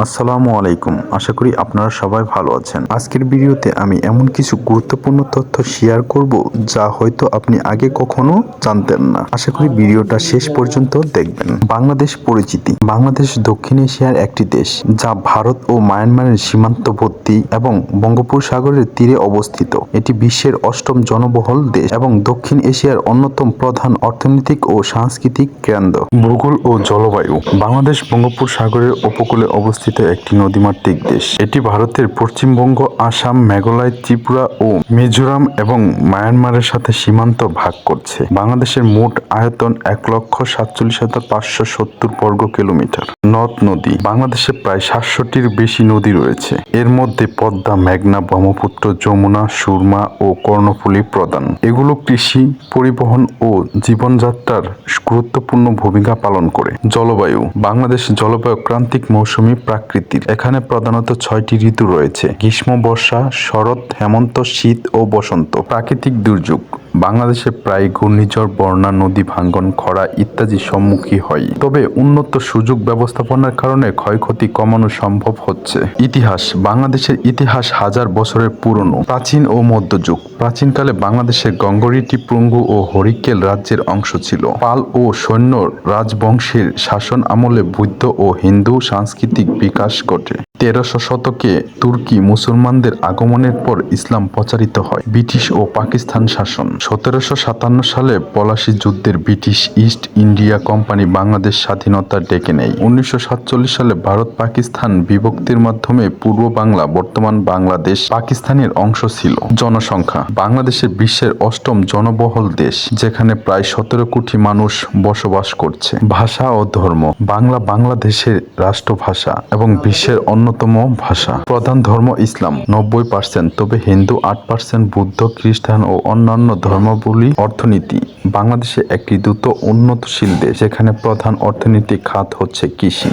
আসসালামু আলাইকুম। আশা করি আপনারা সবাই ভালো আছেন। আজকের ভিডিওতে আমি এমন কিছু গুরুত্বপূর্ণ তথ্য শেয়ার করব যা হয়তো আপনি আগে কখনো জানতেন না। আশা করি ভিডিওটা শেষ পর্যন্ত দেখবেন। বাংলাদেশ পরিচিতি। বাংলাদেশ দক্ষিণ এশিয়ার একটি দেশ যা ভারত ও মায়ানমারের সীমান্তবর্তী এবং বঙ্গোপসাগরের তীরে অবস্থিত। এটি বিশ্বের অষ্টম জনবহুল দেশ এবং দক্ষিণ এশিয়ার অন্যতম প্রধান অর্থনৈতিক ও সাংস্কৃতিক কেন্দ্র। ভূগোল ও জলবায়ু। বাংলাদেশ বঙ্গোপসাগরের উপকূলে অবস্থিত একটি নদীমাতৃক দেশ। এটি ভারতের পশ্চিমবঙ্গ, আসাম, মেঘালয়, ত্রিপুরা ও মিজোরাম এবং মায়ানমারের সাথে সীমান্ত ভাগ করছে। বাংলাদেশের মোট আয়তন 1,47,570 বর্গ কিলোমিটার। নদ নদী। বাংলাদেশে প্রায় 700টির বেশি নদী রয়েছে। এর মধ্যে পদ্মা, মেঘনা, ব্রহ্মপুত্র, যমুনা, সুরমা ও কর্ণফুলী প্রধান। এগুলো কৃষি, পরিবহন ও জীবনযাত্রার গুরুত্বপূর্ণ ভূমিকা পালন করে। জলবায়ু। বাংলাদেশ জলবায়ু ক্রান্তিক মৌসুমী প্রাকৃতির। এখানে প্রধানত 6টি ঋতু রয়েছে: গ্রীষ্ম, বর্ষা, শরৎ, হেমন্ত, শীত ও বসন্ত। প্রাকৃতিক দুর্যোগ। বাংলাদেশে প্রায় ঘূর্ণিঝড়, বন্যা, নদী ভাঙ্গন, খরা ইত্যাদি সম্মুখীন হয়। তবে উন্নত সুযোগ ব্যবস্থাপনার কারণে ক্ষয়ক্ষতি কমানো সম্ভব হচ্ছে। ইতিহাস। বাংলাদেশের ইতিহাস হাজার বছরের পুরনো। প্রাচীন ও মধ্যযুগ। প্রাচীনকালে বাংলাদেশের গঙ্গরিটি, পুঙ্গু ও হরিকেল রাজ্যের অংশ ছিল। পাল ও সৈন্য রাজবংশের শাসন আমলে বৌদ্ধ ও হিন্দু সাংস্কৃতিক বিকাশ ঘটে। 1300 শতকে তুর্কি মুসলমানদের আগমনের পর ইসলাম প্রচারিত হয়। ব্রিটিশ ও পাকিস্তান শাসন। 1757 সালে পলাশী যুদ্ধের British east India company Bangladesh স্বাধীনতা ডেকে নেয়। 1947 সালে ভারত পাকিস্তান বিভক্তির মাধ্যমে পূর্ব বাংলা, বর্তমান বাংলাদেশ, পাকিস্তানের অংশ ছিল। জনসংখ্যা। বাংলাদেশের বিশ্বের অষ্টম জনবহুল দেশ, যেখানে প্রায় 17 কোটি মানুষ বসবাস করছে। ভাষা ও ধর্ম। বাংলা বাংলাদেশের রাষ্ট্রভাষা এবং বিশ্বের অন্যতম ভাষা। প্রধান ধর্ম ইসলাম 90%, তবে হিন্দু 8%, বৌদ্ধ, খ্রিস্টান ও অন্যান্য ধর্মাবলম্বী। অর্থনীতি। বাংলাদেশে একটি দ্রুত উন্নতশীল দেশ, যেখানে প্রধান অর্থনৈতিক খাত হচ্ছে কৃষি।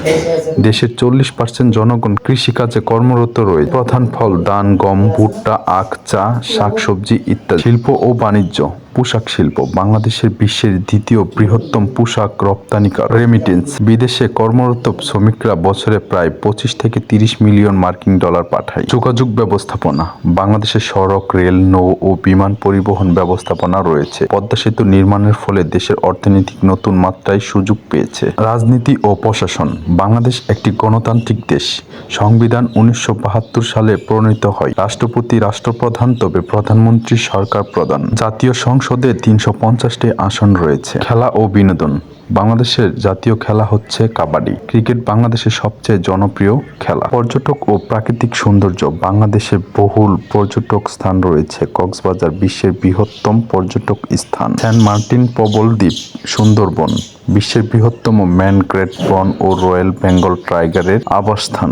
দেশের 40% জনগণ কৃষিকাজে কর্মরত রয়েছে। প্রধান ফল ধান, গম, ভুট্টা, আখ, চা, শাকসবজি ইত্যাদি। শিল্প ও বাণিজ্য। পোশাক শিল্প। বাংলাদেশের বিশ্বের দ্বিতীয় বৃহত্তম পোশাক রপ্তানিকারক। রেমিটেন্স। বিদেশে কর্মরত শ্রমিকরা বছরে প্রায় 25 থেকে 30 মিলিয়ন মার্কিন ডলার পাঠায়। যোগাযোগ ব্যবস্থাপনা। বাংলাদেশের সড়ক, রেল, নৌ ও বিমান পরিবহন ব্যবস্থাপনা রয়েছে। পদ্মা সেতু নির্মাণের ফলে দেশের অর্থনীতি নতুন মাত্রায় সুযোগ পেয়েছে। রাজনীতি ও প্রশাসন। বাংলাদেশ একটি গণতান্ত্রিক দেশ। সংবিধান 1972 সালে প্রণীত হয়। রাষ্ট্রপতি রাষ্ট্রপ্রধান, তবে প্রধানমন্ত্রী সরকার প্রধান। জাতীয় সংসদে 350টি আসন রয়েছে। খেলা ও বিনোদন। বাংলাদেশের জাতীয় খেলা হচ্ছে কাবাডি। ক্রিকেট বাংলাদেশের সবচেয়ে জনপ্রিয় খেলা। পর্যটক ও প্রাকৃতিক সৌন্দর্য। বাংলাদেশে বহুল পর্যটক স্থান রয়েছে। কক্সবাজার বিশ্বের বৃহত্তম পর্যটক স্থান। সেন্ট মার্টিন প্রবাল দ্বীপ। সুন্দরবন বিশ্বের বৃহত্তম ম্যানগ্রোভ বন ও রয়্যাল বেঙ্গল টাইগারের আবাসস্থান।